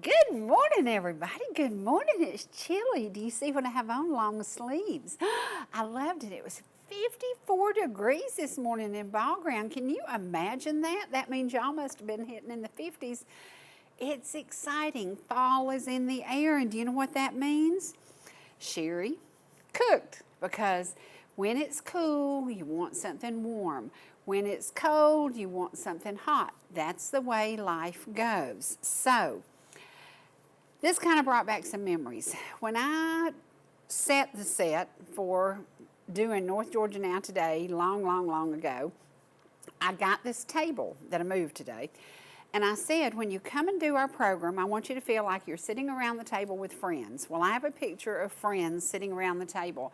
Good morning, everybody. Good morning. It's chilly. Do you see what I have on? Long sleeves. I loved it. It was 54 degrees this morning in Ball Ground. Can you imagine that? That means y'all must have been hitting in the 50s. It's exciting. Fall is in the air. And do you know what that means? Cherie, cooked. Because when it's cool, you want something warm. When it's cold, you want something hot. That's the way life goes. So, this kind of brought back some memories. When I set the set for doing North Georgia Now Today, long ago, I got this table that I moved today. And I said, when you come and do our program, I want you to feel like you're sitting around the table with friends. Well, I have a picture of friends sitting around the table.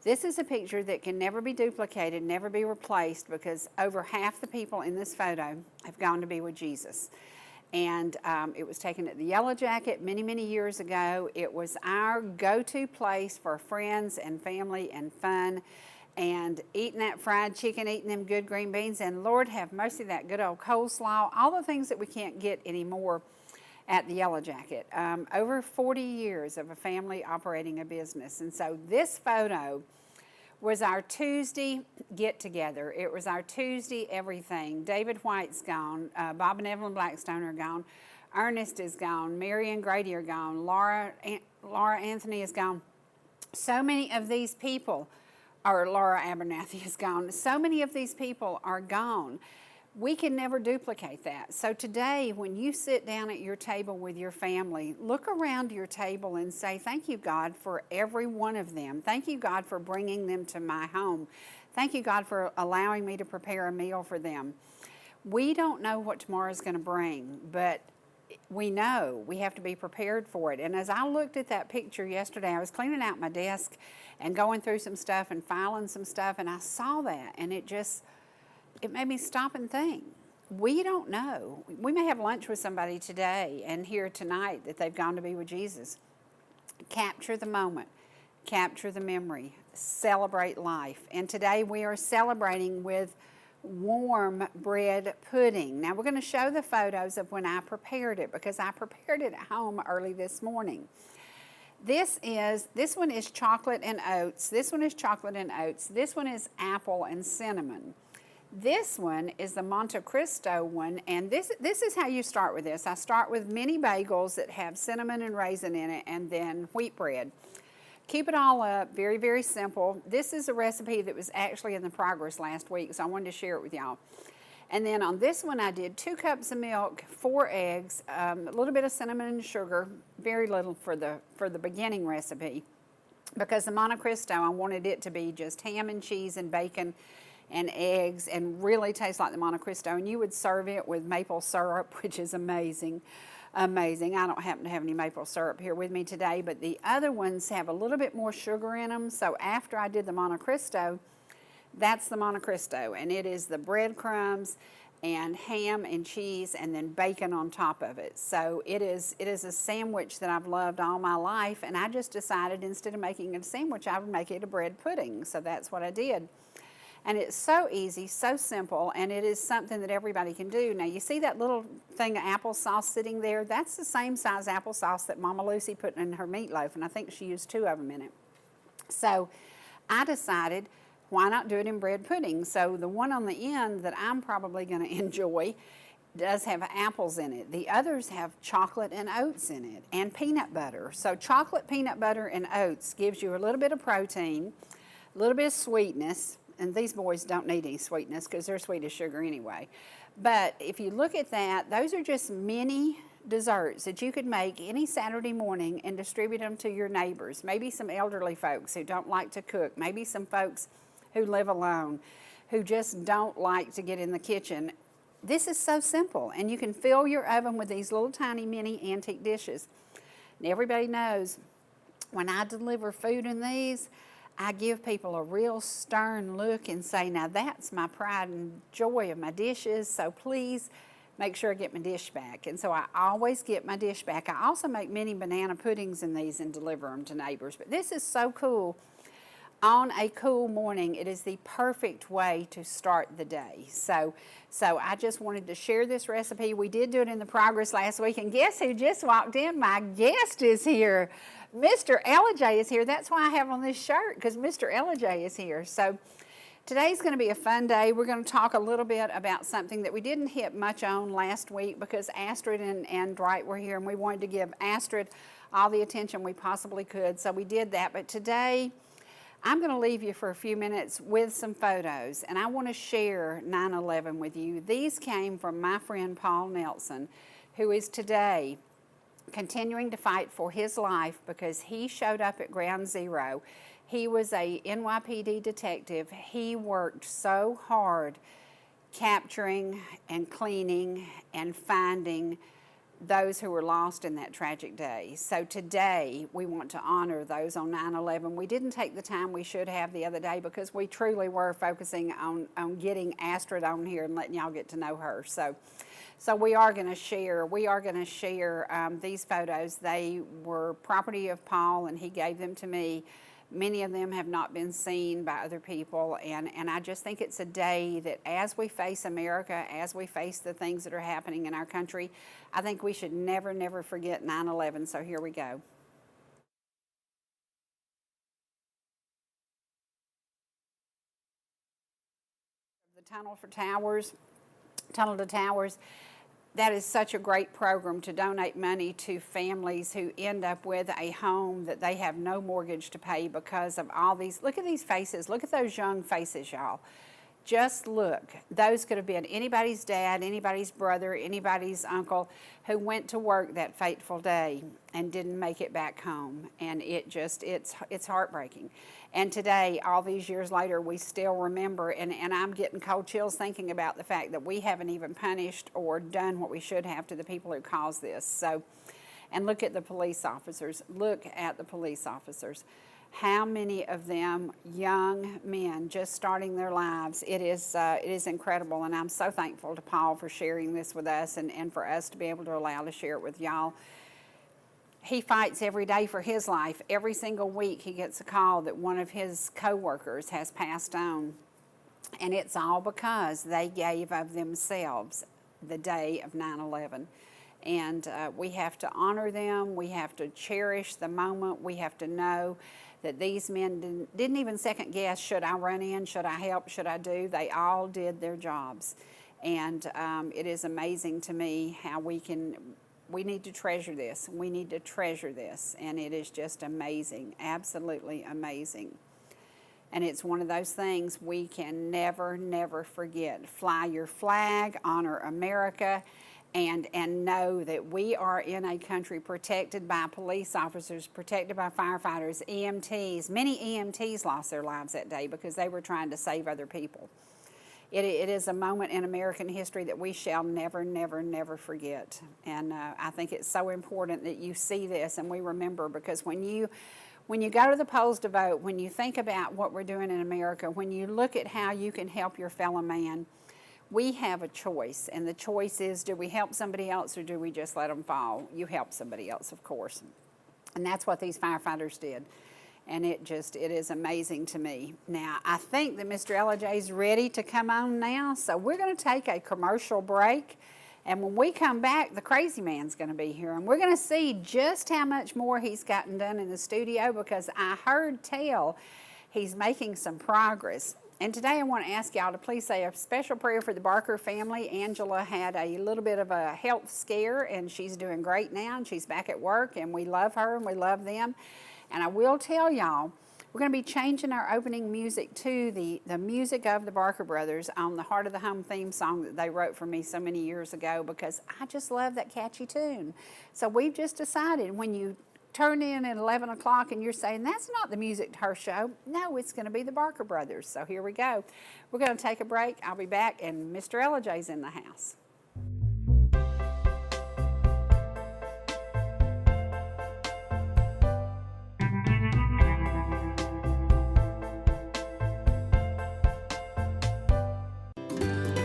This is a picture that can never be duplicated, never be replaced, because over half the people in this photo have gone to be with Jesus. And it was taken at the Yellow Jacket many years ago. It was our go-to place for friends and family and fun, and eating that fried chicken, eating them good green beans, and Lord have mercy, that good old coleslaw, all the things that we can't get anymore at the Yellow Jacket. Over 40 years of a family operating a business. And so this photo was our Tuesday get-together. It was our Tuesday everything. David White's gone. Bob and Evelyn Blackstone are gone. Ernest is gone. Mary and Grady are gone. Laura Anthony is gone. So many of these people, or Laura Abernathy is gone. So many of these people are gone. We can never duplicate that. So today, when you sit down at your table with your family, look around your table and say, thank you, God, for every one of them. Thank you, God, for bringing them to my home. Thank you, God, for allowing me to prepare a meal for them. We don't know what tomorrow's going to bring, but we know we have to be prepared for it. And as I looked at that picture yesterday, I was cleaning out my desk and going through some stuff and filing some stuff, and I saw that, and it made me stop and think. We don't know. We may have lunch with somebody today and hear tonight that they've gone to be with Jesus. Capture the moment. Capture the memory. Celebrate life. And today we are celebrating with warm bread pudding. Now we're going to show the photos of when I prepared it, because I prepared it at home early this morning. This one is chocolate and oats. This one is chocolate and oats. This one is apple and cinnamon. This one is the Monte Cristo one, and this is how you start with this. I start with mini bagels that have cinnamon and raisin in it, and then wheat bread. Keep it all up, very simple. This is a recipe that was actually in the progress last week, so I wanted to share it with y'all. And then on this one, I did 2 cups of milk, 4 eggs, a little bit of cinnamon and sugar, very little for the beginning recipe, because the Monte Cristo, I wanted it to be just ham and cheese and bacon and eggs, and really taste like the Monte Cristo. And you would serve it with maple syrup, which is amazing. I don't happen to have any maple syrup here with me today, but the other ones have a little bit more sugar in them. So after I did the Monte Cristo, that's the Monte Cristo, and it is the breadcrumbs and ham and cheese and then bacon on top of it. So it is a sandwich that I've loved all my life, and I just decided instead of making it a sandwich, I would make it a bread pudding. So that's what I did. And it's so easy, so simple, and it is something that everybody can do. Now, you see that little thing of applesauce sitting there? That's the same size applesauce that Mama Lucy put in her meatloaf, and I think she used 2 of them in it. So I decided, why not do it in bread pudding? So the one on the end that I'm probably going to enjoy does have apples in it. The others have chocolate and oats in it, and peanut butter. So chocolate, peanut butter, and oats gives you a little bit of protein, a little bit of sweetness. And these boys don't need any sweetness because they're sweet as sugar anyway. But if you look at that, those are just mini desserts that you could make any Saturday morning and distribute them to your neighbors. Maybe some elderly folks who don't like to cook. Maybe some folks who live alone, who just don't like to get in the kitchen. This is so simple, and you can fill your oven with these little tiny mini antique dishes. And everybody knows when I deliver food in these, I give people a real stern look and say, now that's my pride and joy of my dishes, so please make sure I get my dish back. And so I always get my dish back. I also make mini banana puddings in these and deliver them to neighbors. But this is so cool. on a cool morning, it is the perfect way to start the day. So I just wanted to share this recipe. We did do it in the Progress last week, and guess who just walked in? My guest is here. Mr. Ellijay is here. That's why I have on this shirt, because Mr. Ellijay is here. So today's going to be a fun day. We're going to talk a little bit about something that we didn't hit much on last week because Astrid and Dwight were here, and we wanted to give Astrid all the attention we possibly could. So we did that. But today, I'm going to leave you for a few minutes with some photos, and I want to share 9/11 with you. These came from my friend Paul Nelson, who is today continuing to fight for his life because he showed up at Ground Zero. He was a NYPD detective. He worked so hard capturing and cleaning and finding those who were lost in that tragic day. So today we want to honor those on 9/11. We didn't take the time we should have the other day because we truly were focusing on getting Astrid on here and letting y'all get to know her. So we are going to share these photos. They were property of Paul, and he gave them to me. Many of them have not been seen by other people, and I just think it's a day that as we face America, as we face the things that are happening in our country, I think we should never, never forget 9/11. So here we go. The Tunnel to Towers. That is such a great program to donate money to families who end up with a home that they have no mortgage to pay because of all these. Look at these faces. Look at those young faces, y'all. Just look. Those could have been anybody's dad, anybody's brother, anybody's uncle who went to work that fateful day and didn't make it back home. And it's heartbreaking. And today, all these years later, we still remember, and I'm getting cold chills thinking about the fact that we haven't even punished or done what we should have to the people who caused this. So, and look at the police officers. Look at the police officers. How many of them young men just starting their lives? It is incredible, and I'm so thankful to Paul for sharing this with us and for us to be able to allow to share it with y'all. He fights every day for his life. Every single week he gets a call that one of his co-workers has passed on, and it's all because they gave of themselves the day of 9/11. And we have to honor them. We have to cherish the moment. We have to know that these men didn't even second guess, should I run in, should I help, should I do? They all did their jobs. And it is amazing to me how we need to treasure this. We need to treasure this. And it is just amazing, absolutely amazing. And it's one of those things we can never, never forget. Fly your flag, honor America, and know that we are in a country protected by police officers, protected by firefighters, EMTs. Many EMTs lost their lives that day because they were trying to save other people. It is a moment in American history that we shall never, never, never forget. And I think it's so important that you see this and we remember, because when you go to the polls to vote, when you think about what we're doing in America, when you look at how you can help your fellow man, we have a choice, and the choice is, do we help somebody else or do we just let them fall? You help somebody else, of course. And that's what these firefighters did. And it is amazing to me. Now, I think that Mr. Ellijay is ready to come on now, so we're going to take a commercial break. And when we come back, the crazy man's going to be here, and we're going to see just how much more he's gotten done in the studio, because I heard tell he's making some progress. And today I want to ask y'all to please say a special prayer for the Barker family. Angela had a little bit of a health scare, and she's doing great now, and she's back at work, and we love her and we love them. And I will tell y'all, we're going to be changing our opening music to the music of the Barker brothers on the Heart of the Home theme song that they wrote for me so many years ago, because I just love that catchy tune. So we've just decided, when you turn in at 11 o'clock and you're saying, that's not the music to her show, no, it's going to be the Barker brothers. So here we go. We're going to take a break. I'll be back, and Mr. Ellijay's in the house.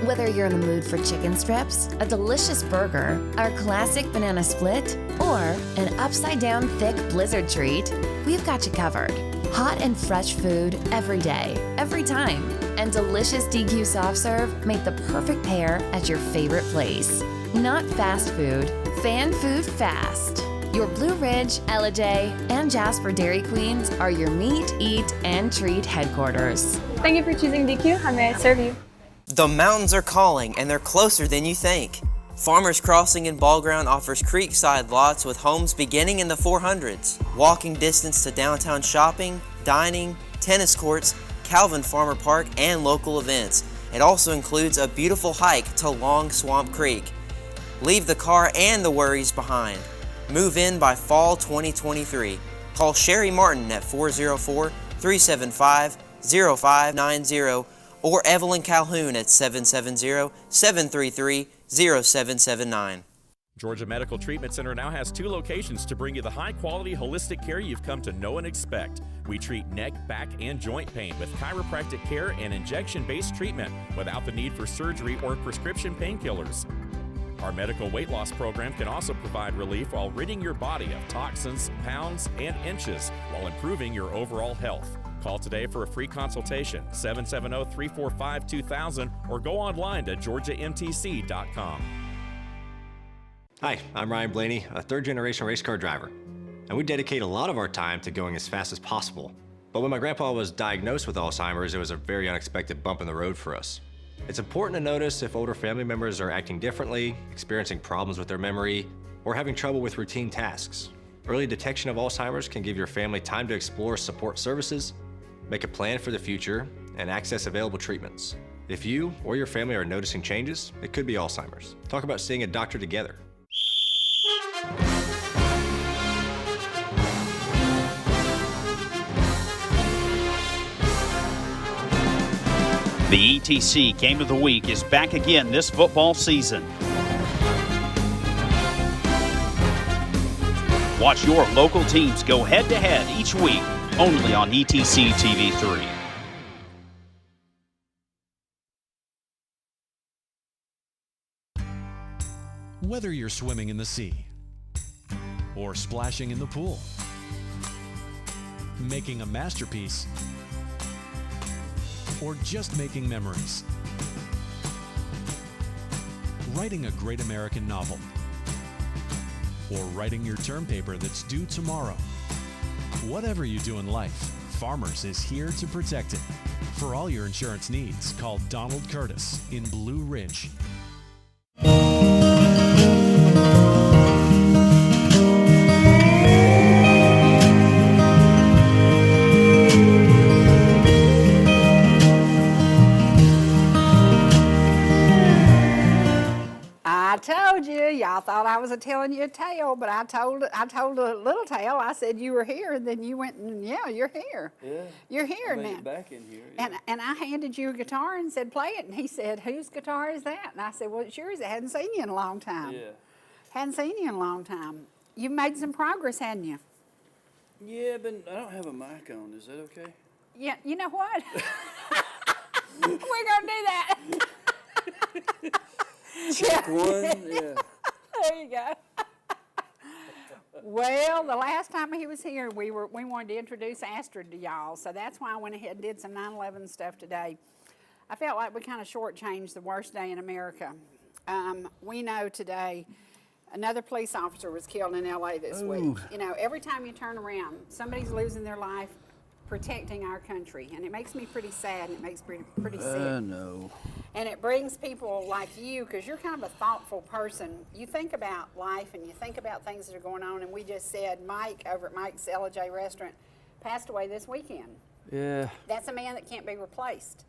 Whether you're in the mood for chicken strips, a delicious burger, our classic banana split, or an upside-down thick blizzard treat, we've got you covered. Hot and fresh food every day, every time. And delicious DQ soft serve make the perfect pair at your favorite place. Not fast food, fan food fast. Your Blue Ridge, Ellijay, and Jasper Dairy Queens are your meet, eat, and treat headquarters. Thank you for choosing DQ. How may I serve you? The mountains are calling, and they're closer than you think. Farmers Crossing in Ball Ground offers creekside lots with homes beginning in the 400s. Walking distance to downtown shopping, dining, tennis courts, Calvin Farmer Park, and local events. It also includes a beautiful hike to Long Swamp Creek. Leave the car and the worries behind. Move in by fall 2023. Call Cherie Martin at 404-375-0590 or Evelyn Calhoun at 770-733-0779. Georgia Medical Treatment Center now has 2 locations to bring you the high-quality holistic care you've come to know and expect. We treat neck, back, and joint pain with chiropractic care and injection-based treatment without the need for surgery or prescription painkillers. Our medical weight loss program can also provide relief while ridding your body of toxins, pounds, and inches while improving your overall health. Call today for a free consultation, 770-345-2000, or go online to georgiamtc.com. Hi, I'm Ryan Blaney, a third-generation race car driver, and we dedicate a lot of our time to going as fast as possible. But when my grandpa was diagnosed with Alzheimer's, it was a very unexpected bump in the road for us. It's important to notice if older family members are acting differently, experiencing problems with their memory, or having trouble with routine tasks. Early detection of Alzheimer's can give your family time to explore support services, make a plan for the future, and access available treatments. If you or your family are noticing changes, it could be Alzheimer's. Talk about seeing a doctor together. The ETC Game of the Week is back again this football season. Watch your local teams go head-to-head each week, only on ETC TV3. Whether you're swimming in the sea or splashing in the pool, making a masterpiece, or just making memories, writing a great American novel, or writing your term paper that's due tomorrow. Whatever you do in life, Farmers is here to protect it. For all your insurance needs, call Donald Curtis in Blue Ridge. I told you, y'all thought I was telling you a tale, but I told a little tale. I said you were here, and then you went and yeah, you're here. Yeah, you're here now. Back in here. Yeah. And I handed you a guitar and said play it, and he said whose guitar is that? And I said well it's yours. I hadn't seen you in a long time. Yeah. Hadn't seen you in a long time. You've made some progress, hadn't you? Yeah, but I don't have a mic on. Is that okay? Yeah. You know what? We're gonna do that. Check one. Yeah. There you go. Well, the last time he was here, we wanted to introduce Astrid to y'all, so that's why I went ahead and did some 9/11 stuff today. I felt like we kind of shortchanged the worst day in America. We know today another police officer was killed in LA this week. You know, every time you turn around, somebody's losing their life protecting our country, and it makes me pretty sad, and it makes me pretty sick. I know. And it brings people like you, because you're kind of a thoughtful person. You think about life, and you think about things that are going on, and we just said Mike over at Mike's LIJ restaurant passed away this weekend. Yeah. That's a man that can't be replaced.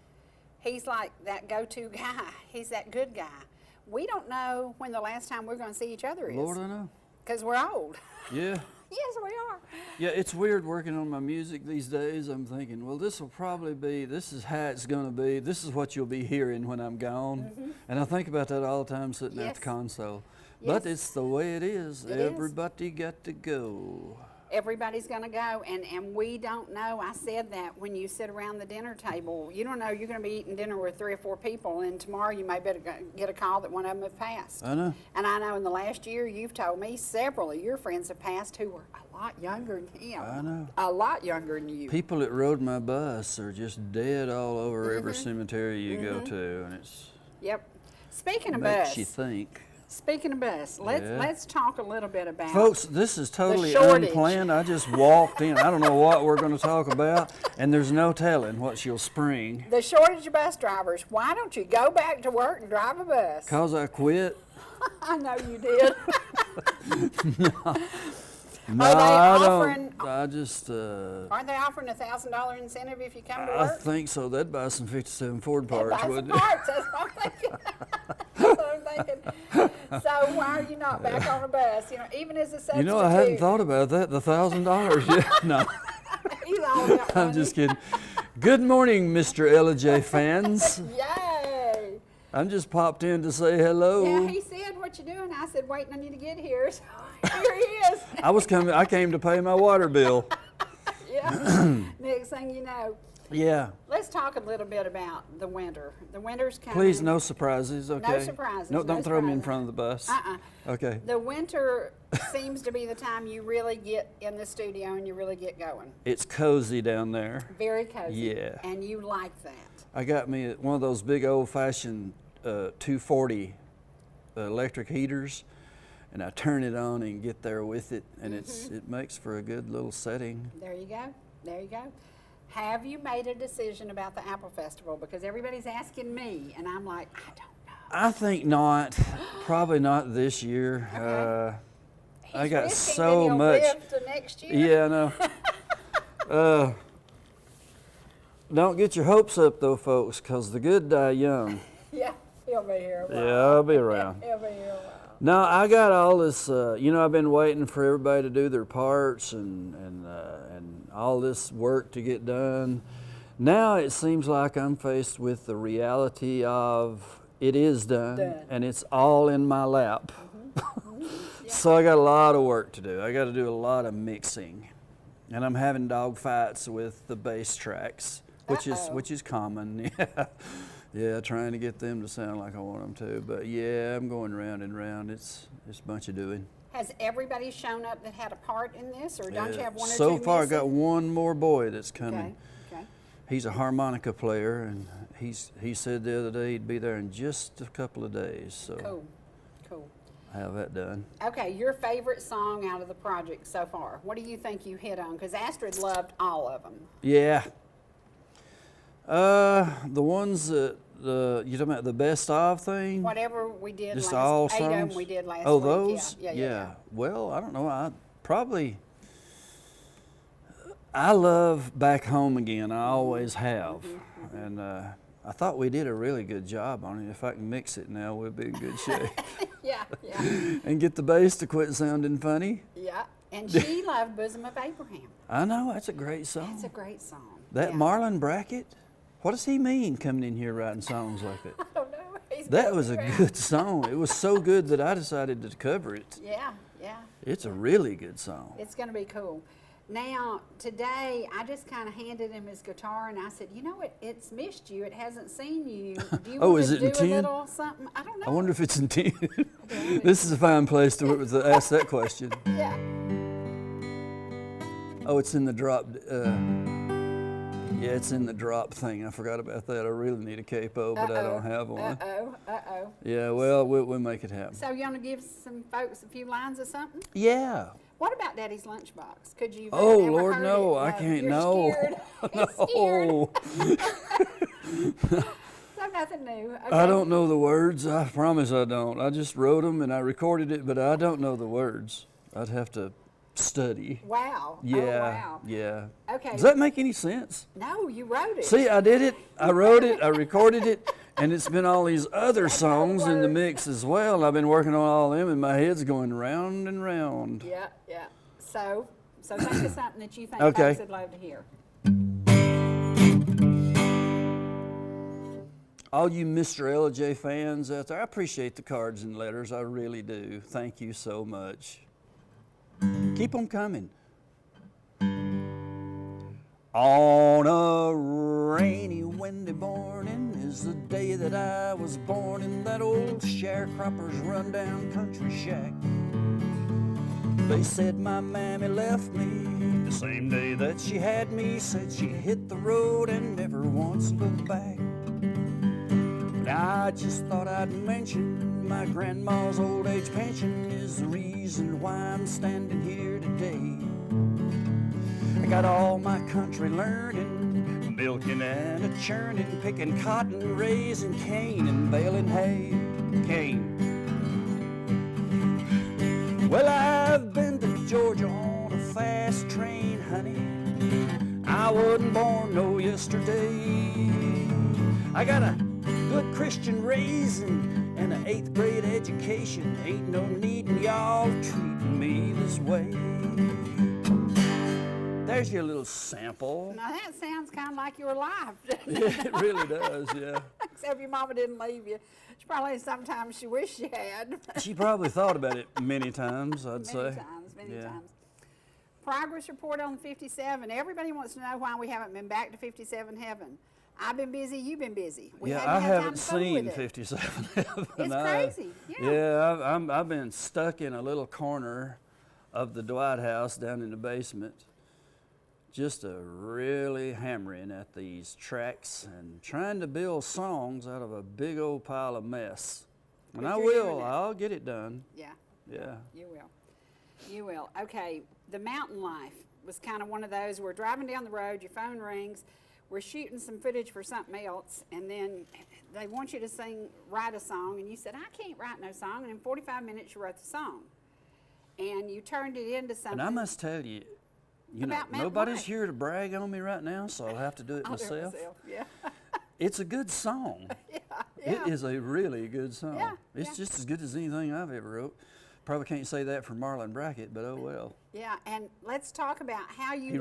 He's like that go-to guy. He's that good guy. We don't know when the last time we're going to see each other is. Lord, I know. Because we're old. Yeah. Yes, we are. Yeah, it's weird working on my music these days. I'm thinking, well, this will probably be, this is how it's going to be. This is what you'll be hearing when I'm gone. And I think about that all the time sitting at the console. But it's the way it is. Everybody got to go. Everybody's going to go, and we don't know. I said that when you sit around the dinner table, you don't know you're going to be eating dinner with 3 or 4 people, and tomorrow you may better get a call that one of them have passed. I know. And I know in the last year you've told me several of your friends have passed who were a lot younger than him. I know. A lot younger than you. People that rode my bus are just dead all over every cemetery you go to, and it's Yep. Speaking of makes bus. you think. Speaking of bus, let's talk a little bit about Folks, this is totally shortage. unplanned. I just walked in. I don't know what we're going to talk about, and there's no telling what she'll spring. the shortage of bus drivers. Why don't you go back to work and drive a bus? 'Cause I quit. I know you did. No, Are they I offering? don't. I just. Aren't they offering a $1,000 incentive if you come to I work? think so. They'd buy some '57 Ford Buy parts, some wouldn't it? parts. That's what I'm thinking. That's what I'm thinking. So why are you not back on a bus? You know, even as a substitute. You know, I hadn't thought about that. The $1,000 yet. No, He's all about I'm money. just kidding. Good morning, Mr. Ellijay fans. Yay! I'm just popped in to say hello. Yeah, he said, "What you doing?" I said, "Waiting on you to get here." So here he is. I came to pay my water bill. Yeah. Next thing you know. Yeah. Let's talk a little bit about the winter. The winter's coming. Please, no surprises, okay? No surprises. No, don't throw me in surprises. front of the bus. Okay. The winter seems to be the time you really get in the studio and you really get going. It's cozy down there. Very cozy. Yeah. And you like that. I got me one of those big old-fashioned 240 electric heaters, and I turn it on and get there with it, and it makes for a good little setting. There you go. There you go. Have you made a decision about the Apple Festival? Because everybody's asking me, and I'm like, I don't know. I think not. Probably not this year. Okay. I got He's risking so that he'll much. live to next year. Yeah, I know. Don't get your hopes up, though, folks, because the good die young. Yeah, he'll be here a while. Yeah, I'll be around. He'll be here a while. No, I got all this, I've been waiting for everybody to do their parts and all this work to get done. Now it seems like I'm faced with the reality of it is done. And it's all in my lap. So I got a lot of work to do. I got to do a lot of mixing. And I'm having dog fights with the bass tracks, which is common. Yeah, trying to get them to sound like I want them to. But yeah, I'm going round and round. It's a bunch of doing. Has everybody shown up that had a part in this, or don't you have one or two So far, I missing? got one more boy that's coming. Okay. He's a harmonica player, and he said the other day he'd be there in just a couple of days. So Cool. I have that done. Okay, your favorite song out of the project so far. What do you think you hit on? Because Astrid loved all of them. Yeah. The ones that you talking about the best of thing? Whatever we did Just last, all 8 of them songs? we did last Oh, week. those? Yeah. Well, I don't know. I love Back Home Again. I always have. And I thought we did a really good job on it. If I can mix it now, we'll be in good shape. Yeah. And get the bass to quit sounding funny. Yeah. And she loved Bosom of Abraham. I know, that's a great song. That's a great song. That yeah. Marlon Brackett, what does he mean coming in here writing songs like that? I don't know. That was a good song. It was so good that I decided to cover it. Yeah. It's a really good song. It's going to be cool. Now, today, I just kind of handed him his guitar, and I said, you know what? It's missed you. It hasn't seen you. Do you Oh, want is to it do in a tune? little something? I don't know. I wonder if it's in tune. This is a fine place to ask that question. Yeah. Oh, it's in the drop. Yeah, it's in the drop thing. I forgot about that. I really need a capo, but I don't have one. Uh-oh. Yeah, well, we'll make it happen. So you want to give some folks a few lines of something? Yeah. What about Daddy's Lunchbox? Could you? Oh, ever Lord, heard no, it? I can't, You're no. Scared. He's scared. No. So nothing new. Okay. I don't know the words. I promise I don't. I just wrote them and I recorded it, but I don't know the words. I'd have to study. Wow. Yeah. Oh, wow. Yeah. Okay. Does that make any sense? No, you wrote it. See, I did it. I wrote it. I recorded it. And it's been all these other songs in the mix as well. I've been working on all of them, and my head's going round and round. Yeah. So think of something that you think Okay. folks would love to hear. All you Mr. LIJ fans out there, I appreciate the cards and letters. I really do. Thank you so much. Keep them coming. On a rainy, windy morning is the day that I was born in that old sharecropper's rundown country shack. They said my mammy left me the same day that she had me, said she hit the road and never once looked back. And I just thought I'd mention my grandma's old age pension is the reason why I'm standing here today. I got all my country learning, milking and a churning, picking cotton, raising cane, and baling hay. Cane. Well, I've been to Georgia on a fast train, honey. I wasn't born no yesterday. I got a good Christian raising and an 8th grade education. Ain't no need in y'all treating me this way. There's your little sample. Now that sounds kind of like your life. It really does, yeah. Except your mama didn't leave you. She probably sometimes she wished she had. She probably thought about it many times, I'd say. Many times. Progress report on 57. Everybody wants to know why we haven't been back to 57 heaven. I've been busy, you've been busy. I haven't seen 57 heaven. It's crazy, Yeah, I've been stuck in a little corner of the Dwight house down in the basement, just really hammering at these tracks and trying to build songs out of a big old pile of mess. And I will. I'll get it done. Yeah. Yeah. You will. You will. Okay, the mountain life was kind of one of those. We're driving down the road, your phone rings, we're shooting some footage for something else, and then they want you to write a song, and you said, I can't write no song, and in 45 minutes you wrote the song. And you turned it into something. And I must tell you, nobody's here to brag on me right now, so I'll have to do it myself. Yeah. It's a good song. Yeah. It is a really good song. Yeah, it's just as good as anything I've ever wrote. Probably can't say that for Marlon Brackett, but oh well. Yeah, and let's talk about how you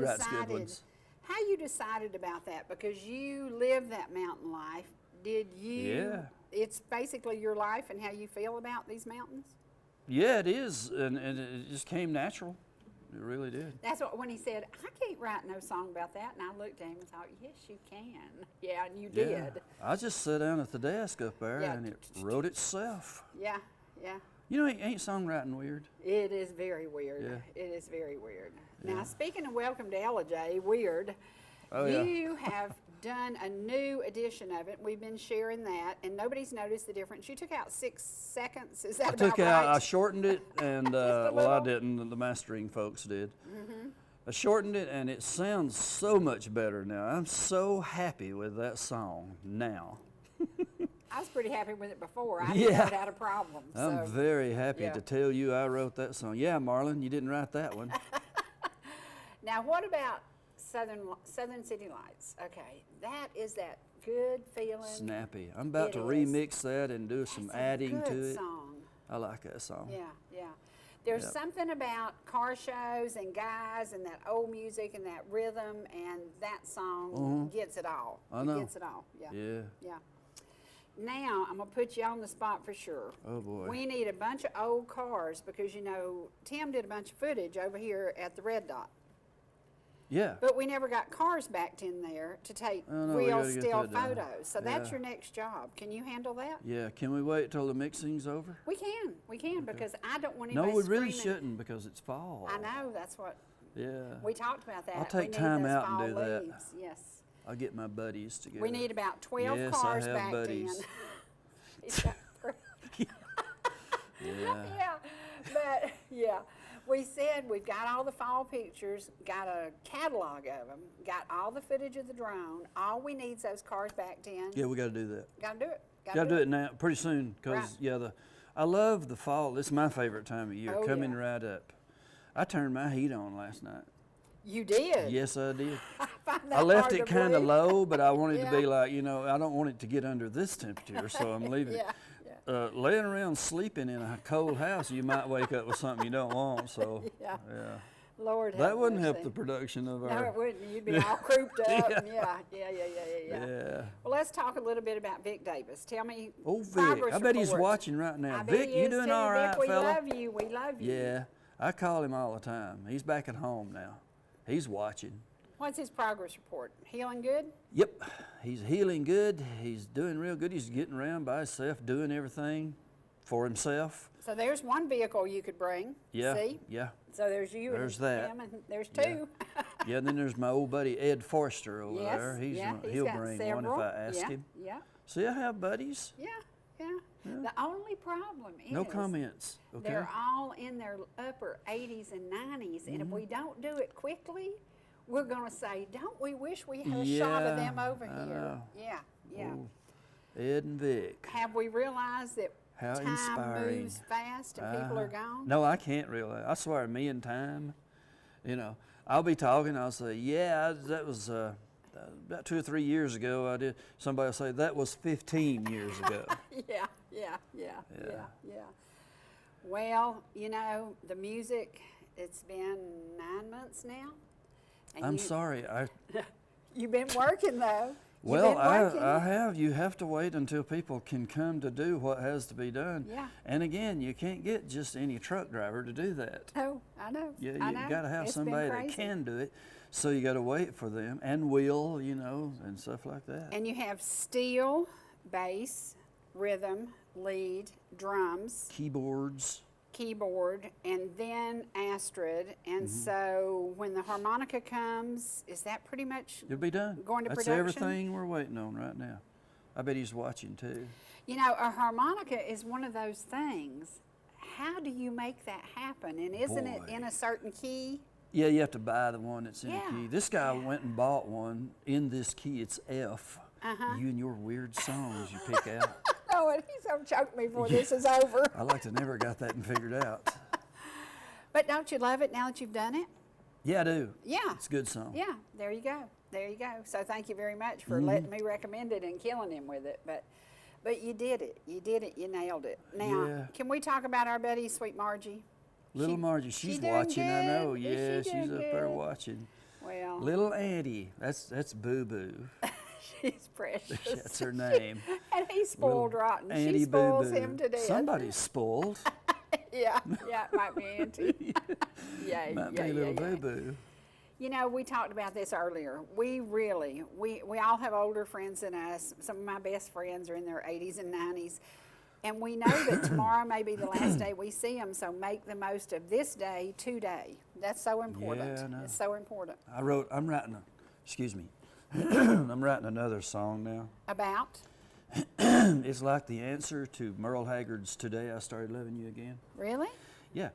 decided about that, because you live that mountain life. Did you? Yeah. It's basically your life and how you feel about these mountains? Yeah, it is, and it just came natural. It really did. That's what, when he said, I can't write no song about that, and I looked at him and thought, yes, you can. Yeah, and you did. I just sat down at the desk up there, and it wrote itself. Yeah, yeah. You know, ain't songwriting weird? It is very weird. Yeah. It is very weird. Yeah. Now, speaking of Welcome to LIJ, weird, you have done a new edition of it. We've been sharing that, and nobody's noticed the difference. You took out 6 seconds. Is that about right? I shortened it, and well, I didn't. The mastering folks did. Mm-hmm. I shortened it, and it sounds so much better now. I'm so happy with that song now. I was pretty happy with it before. I didn't know it had a problem. I'm very happy to tell you I wrote that song. Yeah, Marlon, you didn't write that one. Now, what about Southern City Lights? Okay, that is that good feeling. Snappy. I'm about to remix that and do some adding to it. Good song. I like that song. Yeah, yeah. There's something about car shows and guys and that old music and that rhythm, and that song gets it all. I know. It gets it all. Yeah. Yeah. Yeah. Now, I'm going to put you on the spot for sure. Oh, boy. We need a bunch of old cars because, you know, Tim did a bunch of footage over here at the Red Dot. Yeah. But we never got cars backed in there to take real still photos. So that's your next job. Can you handle that? Yeah. Can we wait till the mixing's over? We can. We can because I don't want anybody No, we really screaming. shouldn't because it's fall. I know. That's what. Yeah. We talked about that. I'll take we time need those out and fall do that. leaves. Yes. I'll get my buddies together. We need about 12 yes, cars I have backed buddies. in. Yeah, but yeah, we said we've got all the fall pictures, got a catalog of them, got all the footage of the drone. All we need is those cars backed in. Yeah, we got to do that. Got to do it. Got to do it now, pretty soon, because I love the fall. It's my favorite time of year, coming right up. I turned my heat on last night. You did? Yes, I did. I left it kind of low, but I wanted to be like, you know, I don't want it to get under this temperature, so I'm leaving it. Laying around sleeping in a cold house, you might wake up with something you don't want, so, Lord that wouldn't mercy. help the production of our... No, it wouldn't. You'd be all crouped up. And Yeah. Well, let's talk a little bit about Vic Davis. Tell me. Oh, Vic. I bet he's watching right now. Vic, you doing all right, Vic, fella? We love you. We love you. Yeah. I call him all the time. He's back at home now. He's watching. What's his progress report? Healing good? Yep, he's healing good. He's doing real good. He's getting around by himself, doing everything for himself. So there's one vehicle you could bring. Yeah, See? yeah. So there's you There's and that. him, and there's two. Yeah, and then there's my old buddy Ed Forster over Yes, there. he's He'll got bring several. one if I ask him. Yeah, See, I have buddies. yeah. The only problem is No comments. Okay. they're all in their upper 80s and 90s, and if we don't do it quickly, we're going to say, don't we wish we had a shot of them over I here? know. Yeah. Oh, Ed and Vic. Have we realized that How time inspiring. moves fast and people are gone? No, I can't realize. I swear, me and time, you know, I'll be talking, I'll say, yeah, that was about 2 or 3 years ago. I did. Somebody will say, that was 15 years ago. Yeah. Well, you know, the music, it's been 9 months now. And I'm sorry. You've been working, though. Well, I have. You have to wait until people can come to do what has to be done. Yeah. And again, you can't get just any truck driver to do that. Oh, I know. Yeah, I you know. got to have It's been somebody that crazy. can do it. So you got to wait for them and will, you know, and stuff like that. And you have steel, bass, rhythm, lead, drums, Keyboards. keyboard, and then Astrid. And so when the harmonica comes, is that pretty much You'll be done. going to That's production? everything we're waiting on right now. I bet he's watching too. You know, a harmonica is one of those things. How do you make that happen? And isn't it Boy. in a certain key? Yeah, you have to buy the one that's in Yeah. the key. This guy went and bought one in this key. It's F. Uh-huh. You and your weird songs you pick out. Oh, and he's going to choke me before this is over. I like to never got that and figured out. But don't you love it now that you've done it? Yeah, I do. Yeah. It's a good song. Yeah, there you go. There you go. So thank you very much for letting me recommend it and killing him with it. But you did it. You did it. You nailed it. Now, Yeah. can we talk about our buddy, Sweet Margie? Little Margie, she's doing watching, I know. good? Yeah, Is she she's doing up there good? watching. Well, Little Auntie, that's Boo Boo. she's precious. That's her name. And he's spoiled rotten. Auntie She spoils Boo Boo. him to death. Somebody's spoiled. Yeah, it might be Auntie. Yeah, Might yeah, be Little yeah. Boo Boo. You know, we talked about this earlier. We all have older friends than us. Some of my best friends are in their 80s and 90s. And we know that tomorrow may be the last day we see them, so make the most of this day today. That's so important. Yeah, I know. It's so important. I'm writing another song now. About? It's like the answer to Merle Haggard's Today I Started Loving You Again. Really? Yeah.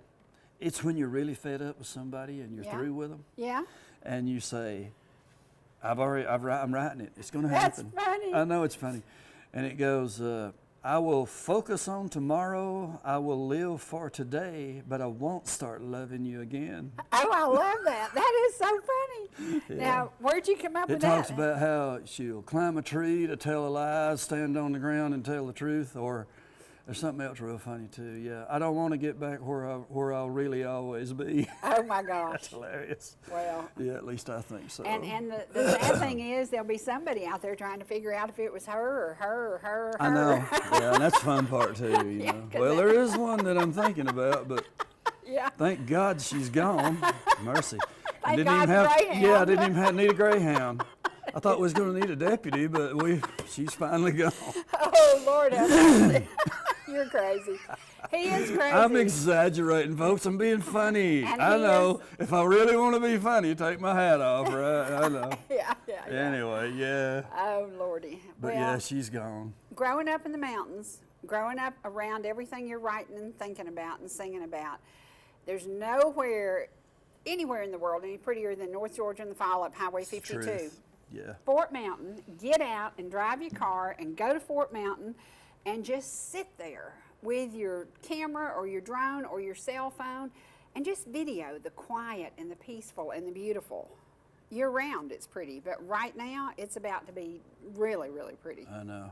It's when you're really fed up with somebody and you're Yeah. through with them, Yeah? and you say, I'm writing it. It's going to That's happen. funny. I know it's funny. And it goes, I will focus on tomorrow. I will live for today, but I won't start loving you again. Oh, I love that. That is so funny. Now, where'd you come up It with talks that? about how she'll climb a tree to tell a lie, stand on the ground and tell the truth, or there's something else real funny too. Yeah, I don't want to get back where I'll really always be. Oh, my gosh. That's hilarious. Well. Yeah, at least I think so. And the sad thing is there'll be somebody out there trying to figure out if it was her or her or her or her. I know. Yeah, and that's the fun part too. You Yeah, know. 'cause Well, there is one that I'm thinking about, but Yeah. thank God she's gone. Mercy. I Thank didn't God, even have. Greyhound. Yeah, I didn't even need a greyhound. I thought we was going to need a deputy, but she's finally gone. Oh, Lord have mercy. You're crazy. He is crazy. I'm exaggerating, folks. I'm being funny. And I he know. If I really want to be funny, take my hat off, right? I know. Yeah. Anyway, yeah. Oh, Lordy. But well, yeah, she's gone. growing up in the mountains, growing up around everything you're writing and thinking about and singing about, there's anywhere in the world any prettier than North Georgia and the Fall Up Highway 52. Truth. Yeah. Fort Mountain, get out and drive your car and go to Fort Mountain and just sit there with your camera or your drone or your cell phone and just video the quiet and the peaceful and the beautiful. Year round it's pretty, but right now it's about to be really, really pretty. I know.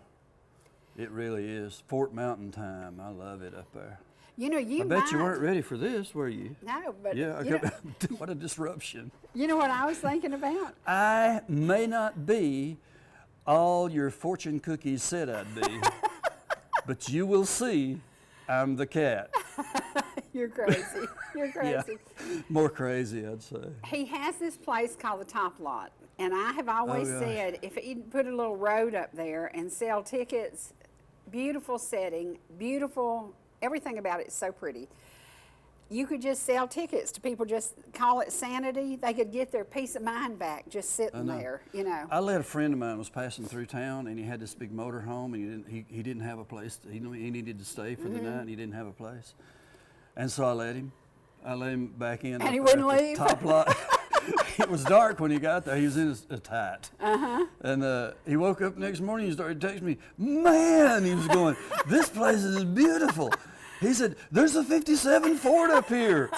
It really is. Fort Mountain time. I love it up there. You know, I bet you weren't ready for this, were you? No, but Yeah, you know, what a disruption. you know what I was thinking about? I may not be all your fortune cookies said I'd be, but you will see I'm the cat. You're crazy. You're crazy. Yeah, more crazy, I'd say. He has this place called the Top Lot, and I have always gosh. said if he'd put a little road up there and sell tickets, beautiful setting, beautiful, everything about it is so pretty. You could just sell tickets to people, just call it sanity. They could get their peace of mind back just sitting there, you know. I let a friend of mine was passing through town, and he had this big motor home, and he didn't have a place. He needed to stay for the night, and he didn't have a place. And so I let him. back in. And he wouldn't at the leave? Top lot. It was dark when he got there. He was in a tight. And he woke up next morning, he started texting me, man, he was going, this place is beautiful. He said, there's a 57 Ford up here.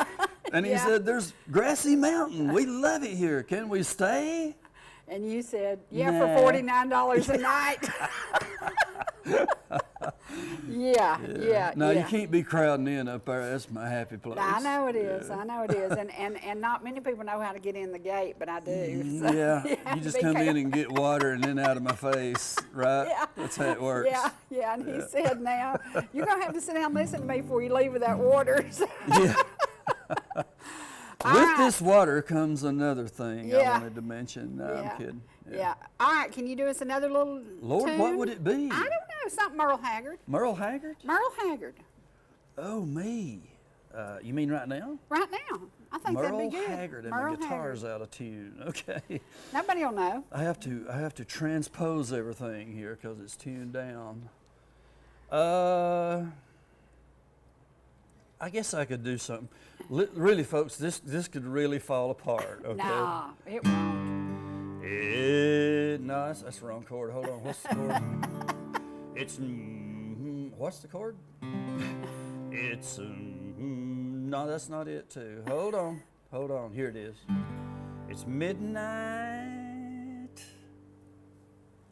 And he said, there's Grassy Mountain. We love it here. Can we stay? And you said, yeah, for $49 a night. Yeah. No, you can't be crowding in up there. That's my happy place. I know it is. I know it is. And not many people know how to get in the gate, but I do. So you just come in and get water and then out of my face, right? Yeah. That's how it works. Yeah. And he said, now, you're going to have to sit down and listen to me before you leave with that water. Yeah. With this water comes another thing I wanted to mention. No, I'm kidding. Yeah. All right, can you do us another little Lord, tune? what would it be? I don't know. Something Merle Haggard. Merle Haggard? Merle Haggard. Oh, me. You mean right now? Right now. I think that'd be good. Merle Haggard and Merle the guitar's Haggard. out of tune. Okay. Nobody will know. I have to transpose everything here because it's tuned down. I guess I could do something. Really, folks, this could really fall apart. Okay. Nah, it won't. No, that's the wrong chord. Hold on. What's the chord? It's what's the chord? It's no, that's not it too. Hold on. Here it is. It's midnight.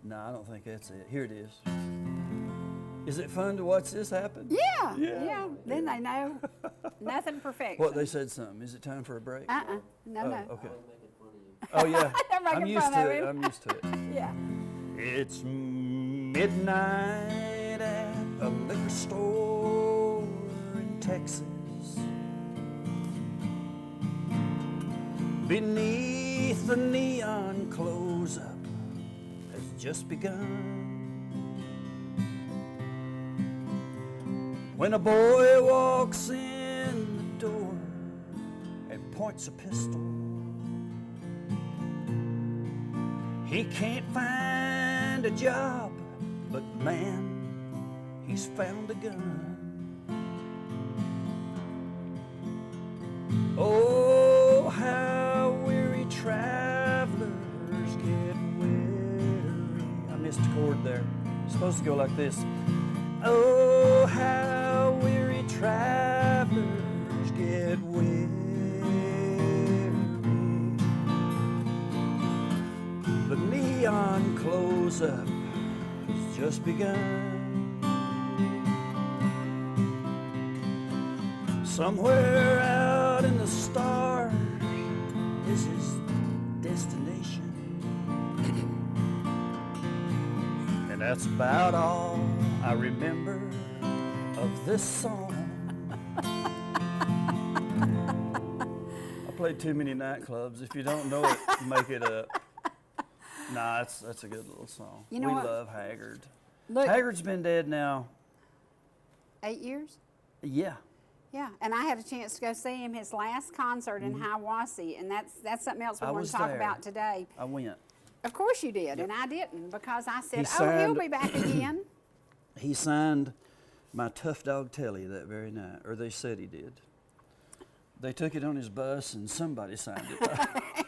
No, I don't think that's it. Here it is. Is it fun to watch this happen? Yeah. Then they know. Nothing perfect. What, they said something. Is it time for a break? No. Okay. Oh, yeah. They're making I'm used fun to of it. him. I'm used to it. Yeah. It's midnight at a liquor store in Texas. Beneath the neon close-up has just begun. When a boy walks in the door and points a pistol, he can't find a job, but man, he's found a gun. Oh, how weary travelers get weary. I missed a chord there. It's supposed to go like this. Oh, how weary travelers get weary. The neon close-up has just begun. Somewhere out in the stars is his destination. And that's about all I remember of this song. I played too many nightclubs. If you don't know it, make it up. Nah, that's a good little song. You know we what? love Haggard. Look, Haggard's been dead now. 8 years? Yeah. Yeah, and I had a chance to go see him his last concert in Hiawassee, and that's something else we I want was to talk there. about today. I went. Of course you did, and I didn't, because I said, He he'll signed- be back again. He signed my Tough Dog Telly that very night, or they said he did. They took it on his bus, and somebody signed it.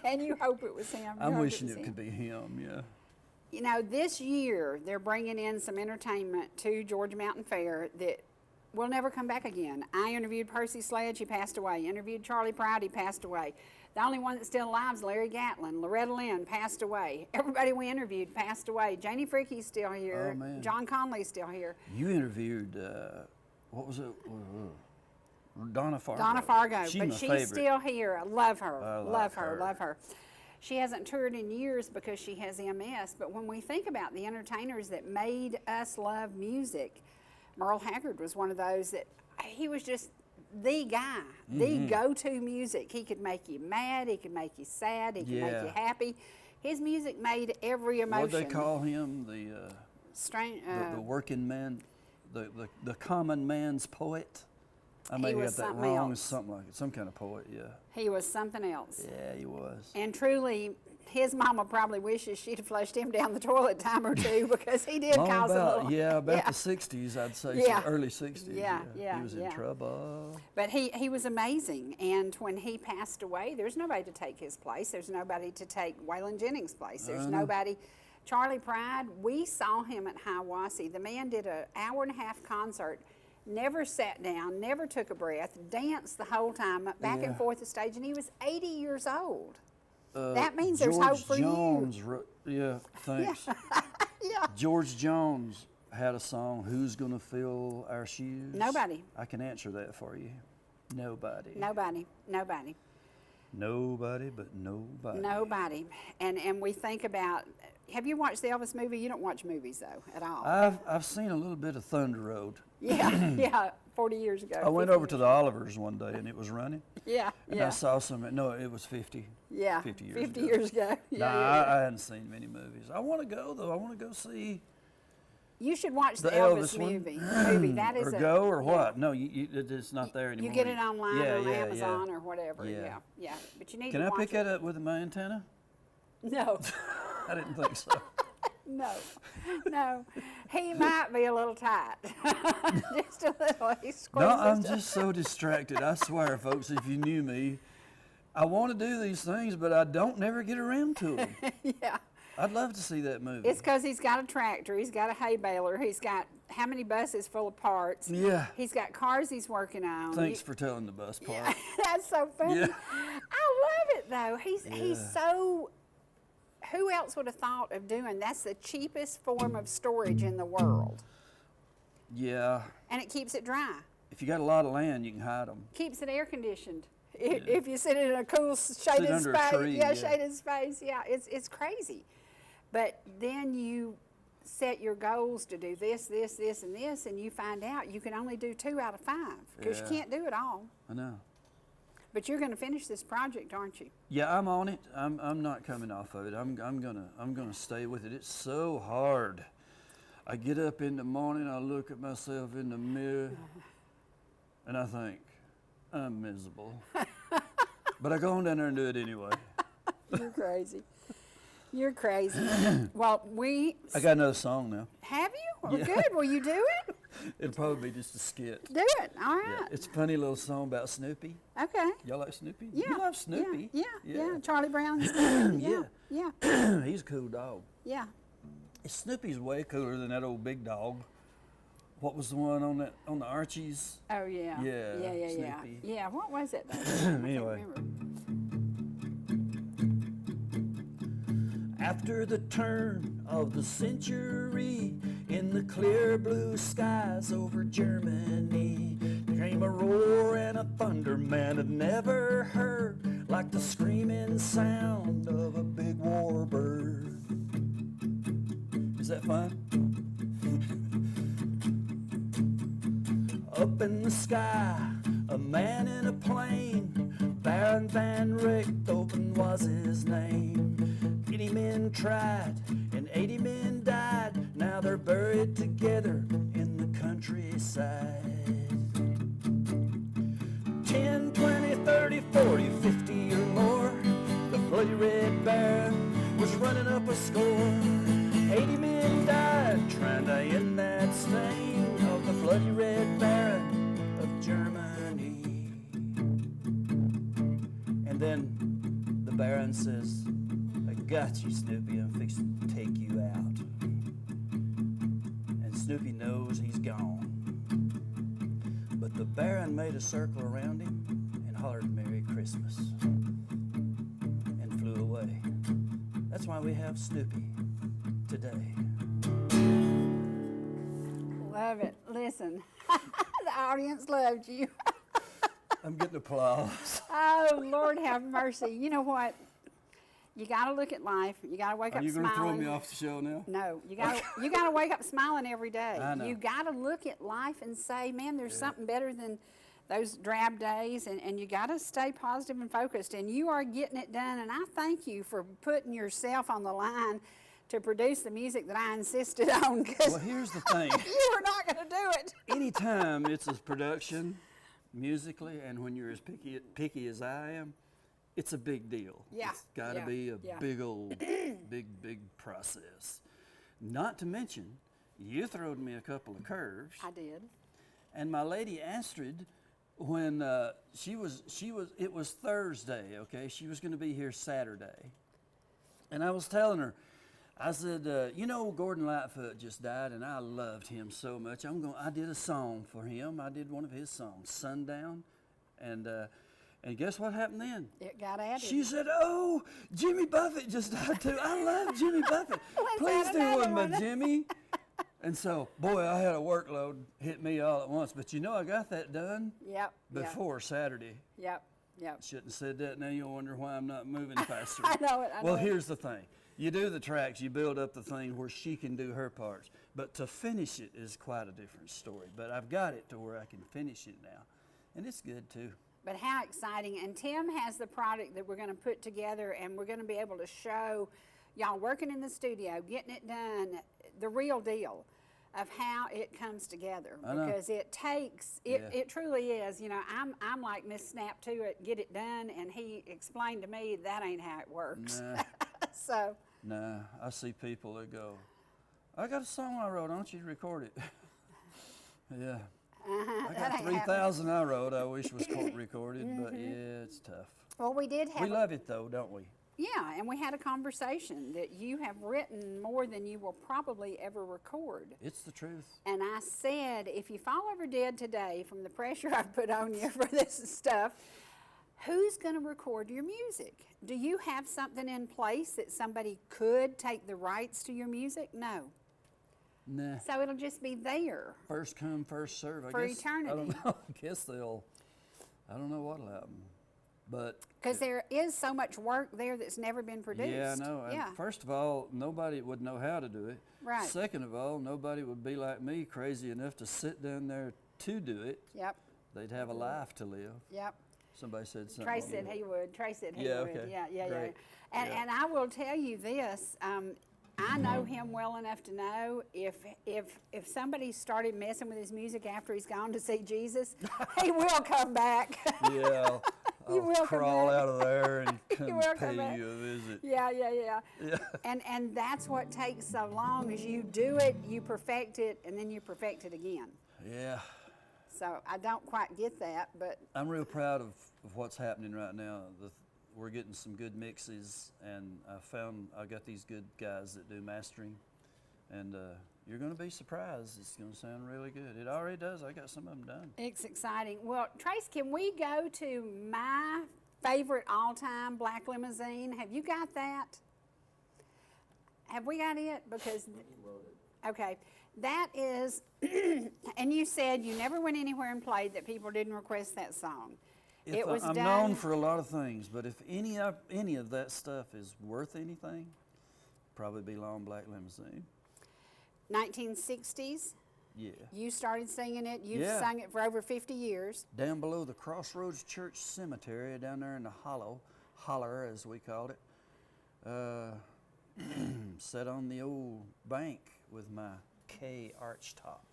And you hope it was him. You I'm hope wishing was it him. could be him, yeah. You know, this year they're bringing in some entertainment to Georgia Mountain Fair that will never come back again. I interviewed Percy Sledge, he passed away. Interviewed Charlie Pride, he passed away. The only one that's still alive is Larry Gatlin. Loretta Lynn passed away. Everybody we interviewed passed away. Janie Freaky's still here. Oh, man. John Conley's still here. You interviewed, what was it? Donna Fargo. Donna Fargo, She's but my she's favorite. still here. I love her. I love like her. her. Love her. She hasn't toured in years because she has MS, but when we think about the entertainers that made us love music, Merle Haggard was one of those that he was just the guy, the go-to music. He could make you mad, he could make you sad, he could make you happy. His music made every emotion. What they call him, the working man, the common man's poet. I may have got that wrong. Something like it, some kind of poet. Yeah. He was something else. Yeah, he was. And truly, his mama probably wishes she'd have flushed him down the toilet a time or two because he did cause a little. Yeah, about the 60s, I'd say. Yeah. So early 60s. Yeah. He was in trouble. But he was amazing. And when he passed away, there's nobody to take his place. There's nobody to take Waylon Jennings' place. There's nobody. Charlie Pride, we saw him at Hiawassee. The man did an hour-and-a-half concert, never sat down, never took a breath, danced the whole time, back and forth the stage, and he was 80 years old. That means there's hope for Jones you. Yeah, thanks. Yeah. George Jones had a song, Who's Gonna Fill Our Shoes? Nobody. I can answer that for you. Nobody. Nobody. Nobody but nobody. Nobody. And we think about, have you watched the Elvis movie? You don't watch movies, though, at all. I've seen a little bit of Thunder Road. Yeah, 40 years ago. I went over to the Olivers one day and it was running. Yeah. I saw some, no, it was 50. Yeah. 50 years 50 ago. years ago. I hadn't seen many movies. I want to go, though. I want to go see. You should watch the Elvis movie. That is what? No, it's not there anymore. You get it online on Amazon or whatever. Yeah. But you need Can to I watch pick that up with my antenna? No. I didn't think so. No. He might be a little tight. Just a little. He squeezes. No, I'm just so distracted. I swear, folks, if you knew me, I want to do these things, but I don't never get around to them. Yeah. I'd love to see that movie. It's because he's got a tractor, he's got a hay baler, he's got how many buses full of parts. Yeah. He's got cars he's working on. Thanks for telling the bus part. Yeah, that's so funny. Yeah. I love it, though. He's so... Who else would have thought of doing? That's the cheapest form of storage in the world. Yeah. And it keeps it dry. If you got a lot of land, you can hide them. Keeps it air conditioned. If you sit in a cool shaded under space, a tree, shaded space, it's crazy. But then you set your goals to do this, and this, and you find out you can only do 2 out of 5 because you can't do it all. I know. But you're going to finish this project, aren't you? Yeah, I'm on it. I'm not coming off of it. I'm gonna stay with it. It's so hard. I get up in the morning, I look at myself in the mirror, and I think, I'm miserable. But I go on down there and do it anyway. You're crazy. You're crazy. Well, I got another song now. Have you? Well, good. Will you do it? It'll probably be just a skit. Do it. All right. Yeah, it's a funny little song about Snoopy. Okay. Y'all like Snoopy? Yeah. You love Snoopy. Yeah. Charlie Brown. Snoopy. Yeah. He's a cool dog. Yeah. Snoopy's way cooler than that old big dog. What was the one on the Archies? Oh yeah. Yeah. Snoopy. Yeah. What was it? Anyway. After the turn of the century, in the clear blue skies over Germany, came a roar and a thunder man had never heard, like the screaming sound of a big warbird. Is that fun? Up in the sky, a man in a plane, Baron Van Richthofen was his name. 80 men tried and 80 men died. Now they're buried together in the countryside. 10, 20, 30, 40, 50 or more, the bloody Red Baron was running up a score. 80 men died trying to end that stain of the bloody Red Baron of Germany. And then the Baron says, I got you, Snoopy, I'm fixing to take you out. And Snoopy knows he's gone. But the Baron made a circle around him and hollered Merry Christmas and flew away. That's why we have Snoopy today. Love it. Listen, the audience loved you. I'm getting applause. Oh, Lord have mercy. You know what? You got to look at life. You got to wake up smiling. Are you going to throw me off the show now? No. You got to wake up smiling every day. I know. You got to look at life and say, man, there's something better than those drab days, and you got to stay positive and focused, and you are getting it done, and I thank you for putting yourself on the line to produce the music that I insisted on. Well, here's the thing. You were not going to do it. Anytime it's a production, musically, and when you're as picky as I am, it's a big deal. Yeah. It's got to be a big old, big process. Not to mention, you throwed me a couple of curves. I did. And my lady Astrid, when it was Thursday, okay? She was going to be here Saturday. And I was telling her, I said, you know, Gordon Lightfoot just died, and I loved him so much. I did a song for him. I did one of his songs, Sundown, and guess what happened then? It got added. She said, "Oh, Jimmy Buffett just died too. I love Jimmy Buffett. Please do one by Jimmy." And so, boy, I had a workload hit me all at once. But you know, I got that done. Yep. Before Saturday. Yep. Shouldn't have said that. Now you'll wonder why I'm not moving faster. I know it. Well, here's the thing. You do the tracks, you build up the thing where she can do her parts. But to finish it is quite a different story. But I've got it to where I can finish it now. And it's good, too. But how exciting. And Tim has the product that we're going to put together, and we're going to be able to show y'all working in the studio, getting it done, the real deal of how it comes together. Because it takes, it truly is, you know, I'm like Miss Snap to it, get it done, and he explained to me that ain't how it works. Nah. So. Nah, I see people that go, I got a song I wrote, why don't you record it? Yeah. I got 3,000 I wrote, I wish was recorded, but yeah, it's tough. Well, we did have. We love it though, don't we? Yeah, and we had a conversation that you have written more than you will probably ever record. It's the truth. And I said, if you fall over dead today from the pressure I've put on you for this stuff, who's going to record your music? Do you have something in place that somebody could take the rights to your music? No. Nah. So it'll just be there. First come, first serve. I for guess, eternity. I don't know. I guess I don't know what'll happen. But because there is so much work there that's never been produced. Yeah, I know. Yeah. And first of all, nobody would know how to do it. Right. Second of all, nobody would be like me, crazy enough to sit down there to do it. Yep. They'd have a life to live. Yep. Somebody said something. Trey said he would. Trey said he would. Okay. Yeah. Great. And I will tell you this. I know him well enough to know if somebody started messing with his music after he's gone to see Jesus, he will come back. Yeah. I'll crawl out of there and come pay you a visit. Yeah. And that's what takes so long is you do it, you perfect it, and then you perfect it again. Yeah. So I don't quite get that, but I'm real proud of what's happening right now. We're getting some good mixes, and I got these good guys that do mastering, and you're going to be surprised. It's going to sound really good. It already does. I got some of them done. It's exciting. Well, Trace, can we go to my favorite all-time black limousine? Have you got that? Have we got it? Because, okay, that is, and you said you never went anywhere and played that people didn't request that song. I'm known for a lot of things, but if any of that stuff is worth anything, probably be Long Black Limousine. 1960s? Yeah. You started singing it. You've sung it for over 50 years. Down below the Crossroads Church Cemetery, down there in the holler as we called it, sat on the old bank with my K archtop.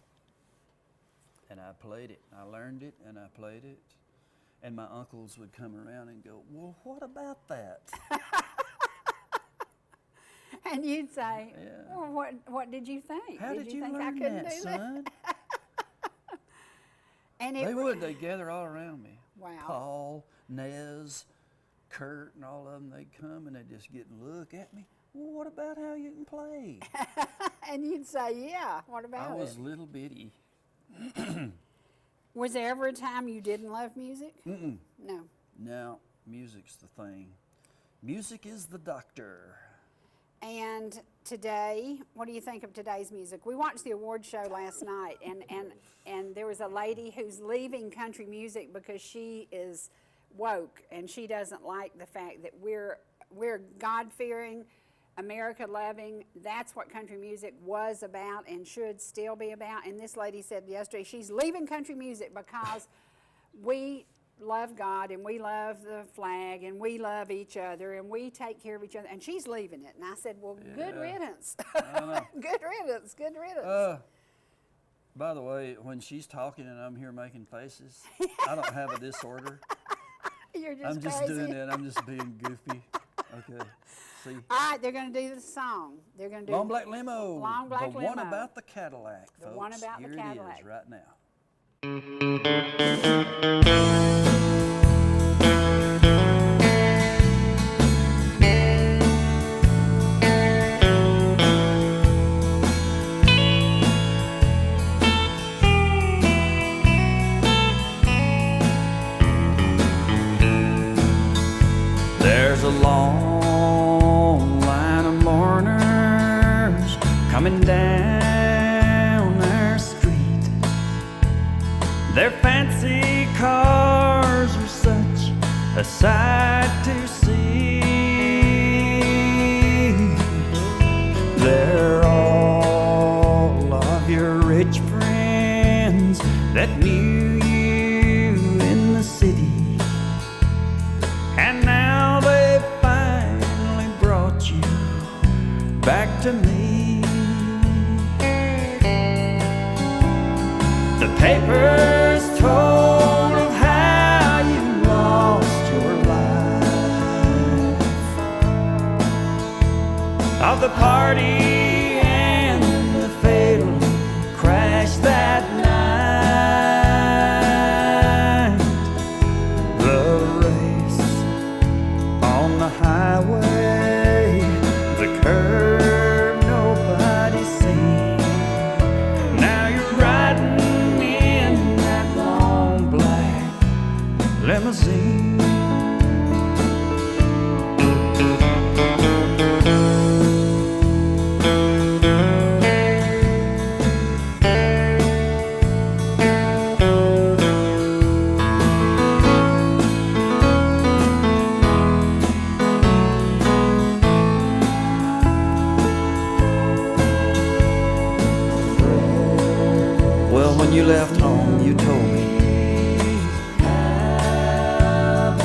And I played it. I learned it and I played it. And my uncles would come around and go, well, what about that? And you'd say, well, what did you think? How did you think learn I couldn't that, do son? And They'd gather all around me. Wow. Paul, Nez, Kurt, and all of them, they'd come and they'd just get and look at me. Well, what about how you can play? And you'd say, yeah, what about it? I was little bitty. Was there ever a time you didn't love music? Mm-mm. No. No, music's the thing. Music is the doctor. And today, what do you think of today's music? We watched the award show last night, and there was a lady who's leaving country music because she is woke, and she doesn't like the fact that we're God-fearing, America-loving. That's what country music was about and should still be about. And this lady said yesterday she's leaving country music because we love God and we love the flag and we love each other and we take care of each other. And she's leaving it. And I said, well, good riddance. Good riddance. Good riddance. By the way, when she's talking and I'm here making faces, I don't have a disorder. You're just I'm just crazy. doing it. I'm just being goofy. Okay. See? All right, they're going to do the song. They're going to do Long Black Limo. Long Black the Limo. one about the Cadillac, folks. The one about here the Cadillac. It is right now. There's a long line of mourners coming down our street. Their fancy cars are such a sight to see. They're all of your rich friends that knew you in the city. And now they finally brought you back to me. The papers told of how you lost your life, of the party and the fatal crash that night. The race on the highway, the curve nobody's seen. Now you're riding in that long black limousine. Well, when you left home, you told me.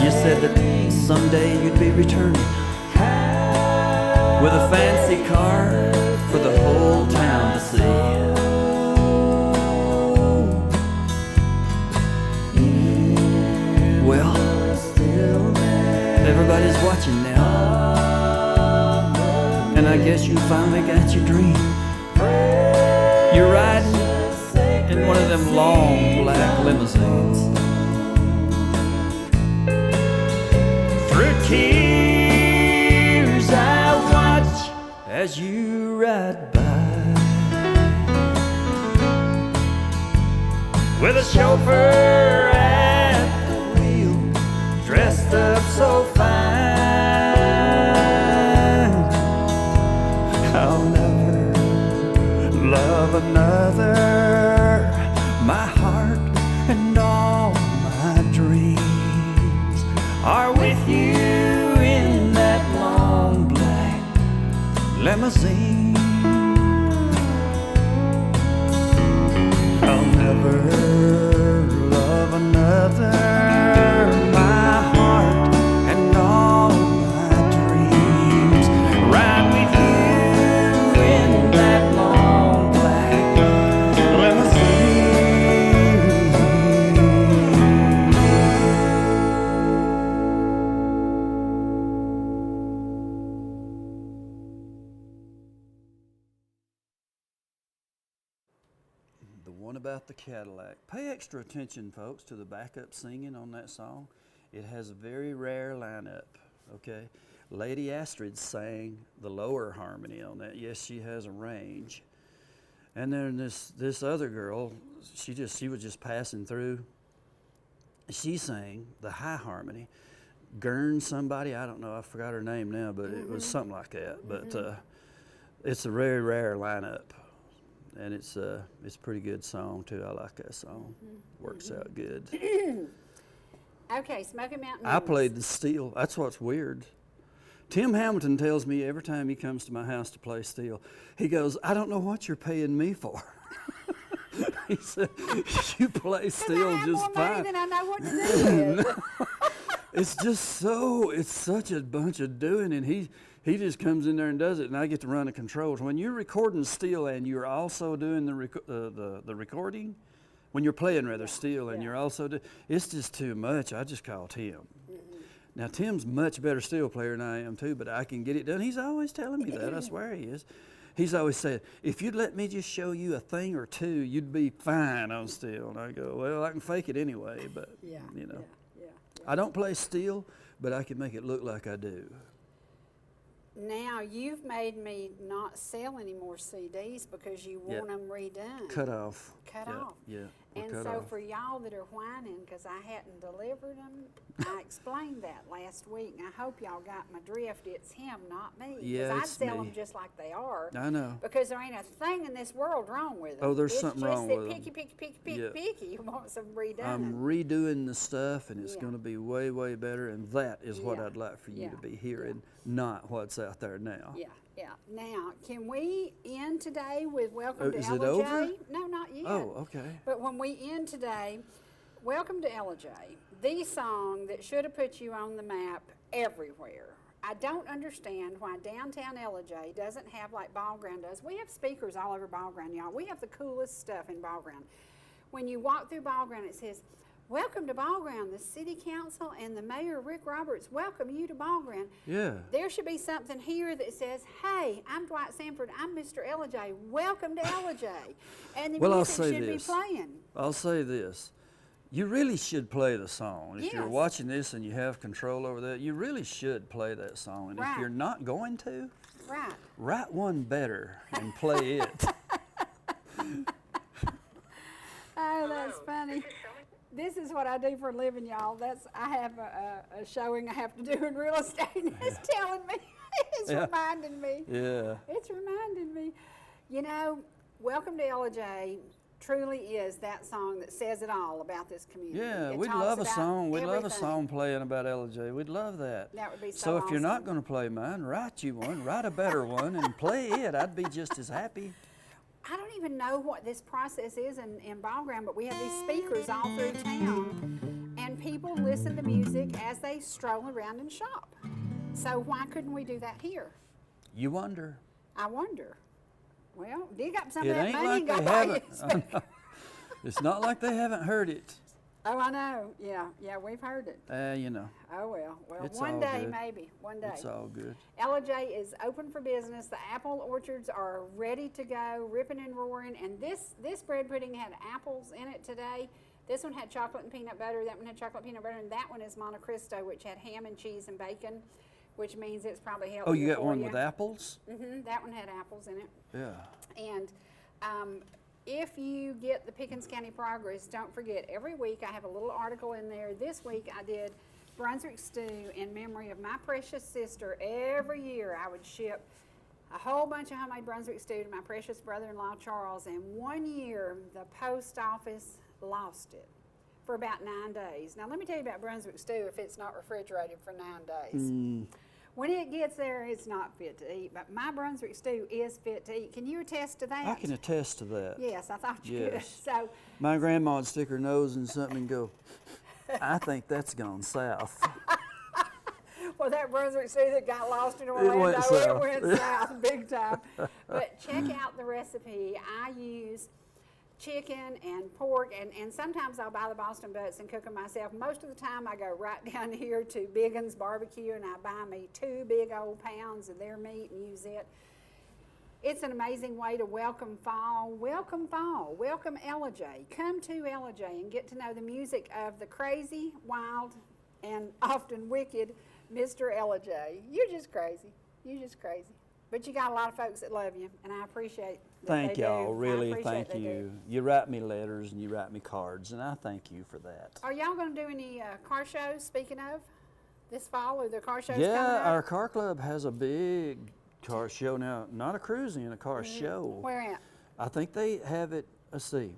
You said that someday you'd be returning with a fancy car for the whole town to see. Well, everybody's watching now, and I guess you finally got your dream. You're riding in one of them long black limousines. Through tears I watch as you ride by, with a chauffeur at the wheel, dressed up so fine. I'll never love another. My heart and all my dreams are with you in that long black limousine. I'll never love another. My heart and all my dreams ride with you in that long black limousine. The one about the Cadillac. Pay extra attention, folks, to the backup singing on that song. It has a very rare lineup, okay? Lady Astrid sang the lower harmony on that. Yes, she has a range. And then this other girl, she was just passing through. She sang the high harmony. Gurn somebody, I don't know, I forgot her name now, but it was something like that. But it's a very rare lineup. And it's a pretty good song too. I like that song. Works out good. Okay, Smoky Mountain. I played the steel. That's what's weird. Tim Hamilton tells me every time he comes to my house to play steel, he goes, I don't know what you're paying me for. He said, you play steel I have just more fine. money than I know what to do with. It's such a bunch of doing, and he just comes in there and does it, and I get to run the controls. When you're recording steel and you're also doing the recording, when you're playing rather steel and you're also it's just too much. I just call Tim. Now Tim's much better steel player than I am too, but I can get it done. He's always telling me that. I swear he is. He's always said, if you'd let me just show you a thing or two, you'd be fine on steel. And I go, well, I can fake it anyway, but you know. I don't play steel, but I can make it look like I do. Now, you've made me not sell any more CDs because you want them redone. Cut off. Cut off. Yeah. And so for y'all that are whining because I hadn't delivered them, I explained that last week, and I hope y'all got my drift. It's him, not me. Yeah, I'd it's sell me. them just like they are. I know. Because there ain't a thing in this world wrong with them. Oh, there's something wrong with them. It's just that picky. You want some redone. I'm redoing the stuff, and it's going to be way, way better, and that is what I'd like for you to be hearing, not what's out there now. Yeah. Now, can we end today with Welcome to is Ellijay? it over? No, not yet. Oh, okay. But when we end today, Welcome to Ellijay, the song that should have put you on the map everywhere. I don't understand why downtown Ellijay doesn't have like Ball Ground does. We have speakers all over Ball Ground, y'all. We have the coolest stuff in Ball Ground. When you walk through Ball Ground, it says, welcome to Ball Ground. The city council and the mayor, Rick Roberts, welcome you to Ball Ground. Yeah. There should be something here that says, hey, I'm Dwight Sanford. I'm Mr. Ellijay. Welcome to Ellijay. And the music should be playing. I'll say this. You really should play the song. If Yes. you're watching this and you have control over that, you really should play that song. And if you're not going to, write one better and play it. Oh, that's funny. This is what I do for a living, y'all. I have a showing I have to do in real estate, and it's telling me, it's reminding me. Yeah. It's reminding me. You know, Welcome to Ellijay truly is that song that says it all about this community. Yeah, It we'd talks love a about song. We'd love a everything. song playing about Ellijay. We'd love that. That would be So if you're not awesome. going to play mine, write you one. Write a better one and play it. I'd be just as happy. I don't even know what this process is in Ball Ground, but we have these speakers all through town, and people listen to music as they stroll around and shop. So why couldn't we do that here? You wonder. I wonder. Well, dig up some It of that ain't money like and go they buy you a haven't. speaker. It's not like they haven't heard it. Oh, I know. Yeah, we've heard it. You know. Oh, well, It's one all day good. maybe, one day. It's all good. Ellijay is open for business. The apple orchards are ready to go, ripping and roaring. And this bread pudding had apples in it today. This one had chocolate and peanut butter. That one had chocolate peanut butter. And that one is Monte Cristo, which had ham and cheese and bacon, which means it's probably healthier. Oh, you got for one you. with apples? Mm-hmm. That one had apples in it. Yeah. And if you get the Pickens County Progress, don't forget, every week I have a little article in there. This week I did Brunswick stew in memory of my precious sister. Every year I would ship a whole bunch of homemade Brunswick stew to my precious brother-in-law Charles, and one year the post office lost it for about 9 days. Now let me tell you about Brunswick stew if it's not refrigerated for 9 days. When it gets there, it's not fit to eat, but my Brunswick stew is fit to eat. Can you attest to that? I can attest to that. Yes, I thought you could. Yes. So, My grandma would stick her nose in something and go, I think that's gone south. well, that Brunswick stew that got lost in It Orlando, went south. went south big time. But check out the recipe. I use chicken and pork, and sometimes I'll buy the Boston butts and cook them myself. Most of the time I go right down here to Biggin's Barbecue and I buy me 2 big old pounds of their meat and use it. It's an amazing way to welcome fall. Welcome fall. Welcome Ellijay. Come to Ellijay and get to know the music of the crazy, wild, and often wicked Mr. Ellijay. You're just crazy. You're just crazy. But you got a lot of folks that love you, and I appreciate that. Thank they y'all, do. I really, appreciate thank they you. do. You write me letters and you write me cards, and I thank you for that. Are y'all going to do any car shows, speaking of, this fall? Are there car shows coming Yeah, up? our car club has a big car show now, not a cruising, a car show. Where at? I think they have it, let's see,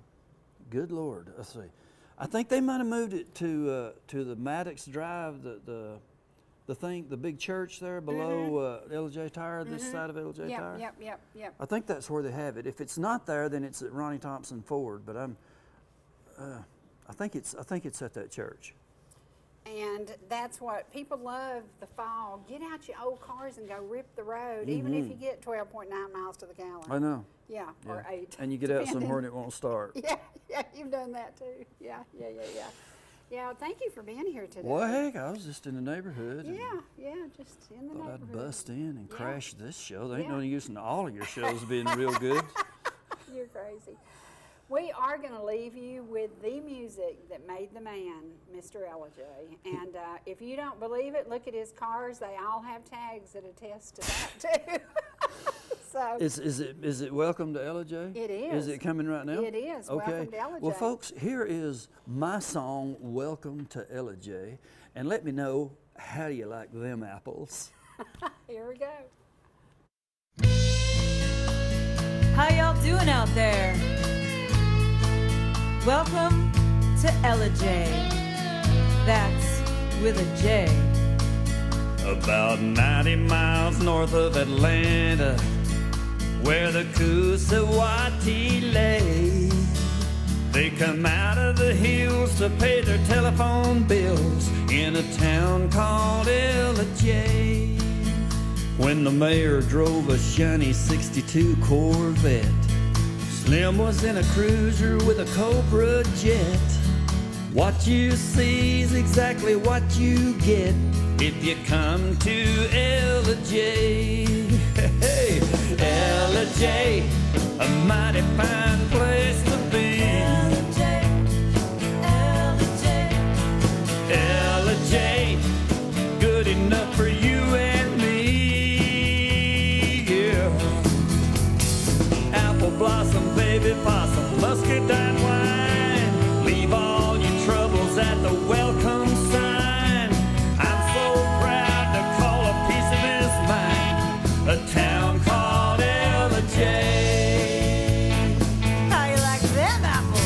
good Lord, let's see. I think they might have moved it to the Maddox Drive, the the big church there below LIJ Tire, this side of LIJ Tire? Yep. I think that's where they have it. If it's not there, then it's at Ronnie Thompson Ford. But I think it's at that church. And that's what people love the fall. Get out your old cars and go rip the road, even if you get 12.9 miles to the gallon. I know. Yeah, or 8. And you get out somewhere and it won't start. Yeah, you've done that too. Yeah. Yeah, thank you for being here today. Well, heck, I was just in the neighborhood. Yeah, just in the Thought neighborhood. I'd bust in and crash this show. There ain't no use in all of your shows being real good. You're crazy. We are going to leave you with the music that made the man, Mr. Ellijay. And if you don't believe it, look at his cars. They all have tags that attest to that too. So Is it Welcome to Ellijay? It is. Is it coming right now? It is. Okay. Welcome to Ellijay. Well, folks, here is my song, Welcome to Ellijay. And let me know, how do you like them apples? Here we go. How y'all doing out there? Welcome to Ellijay. That's with a J. About 90 miles north of Atlanta, where the Coosawhatee lay. They come out of the hills to pay their telephone bills in a town called Ellijay. When the mayor drove a shiny 62 Corvette, Slim was in a cruiser with a Cobra jet. What you see is exactly what you get if you come to Ellijay. Hey, Ellijay, a mighty fine place to be. Ellijay, good enough for you and me. Yeah. Apple blossom, baby possum, muscadine wine. Leave all your troubles at the welcome sign. I'm so proud to call a piece of this mine a town called Ellijay. How you like them apples?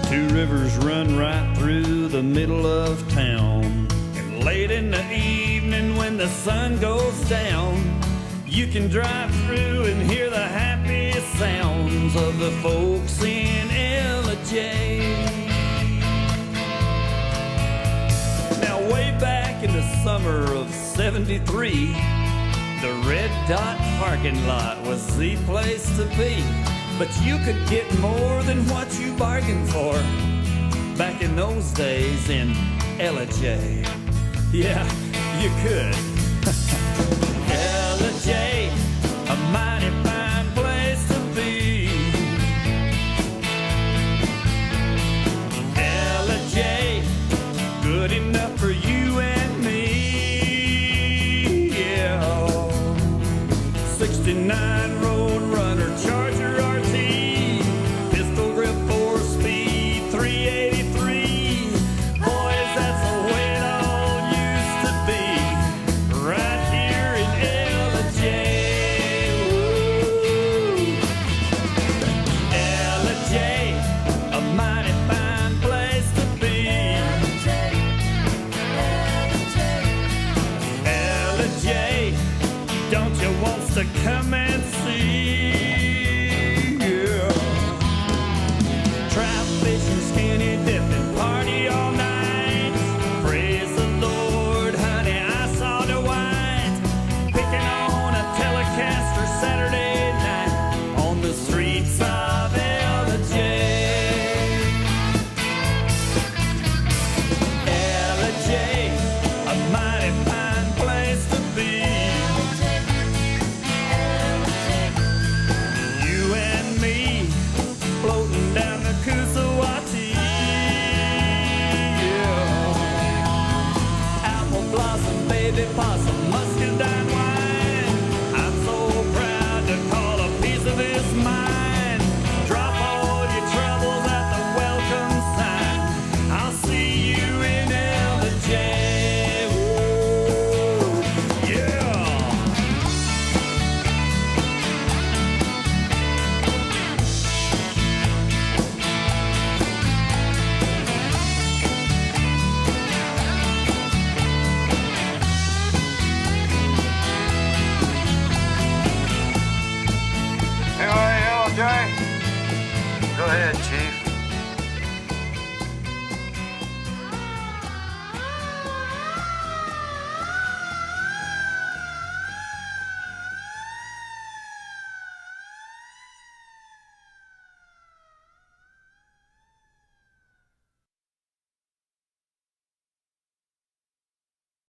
Two rivers run right through the middle of town. And late in the evening when the sun goes down, you can drive through and hear the happy sounds of the folks in Ellijay. Now way back in the summer of '73, the Red Dot parking lot was the place to be. But you could get more than what you bargained for back in those days in Ellijay. Yeah, you could. Ellijay, a mighty fine place to be. Ellijay, good enough for you and me. Yeah. 69 Road Runner, Charger RT, pistol grip 4-speed 383. Boys, that's the way it all used to be, right here in Ellijay. ahead, Chief.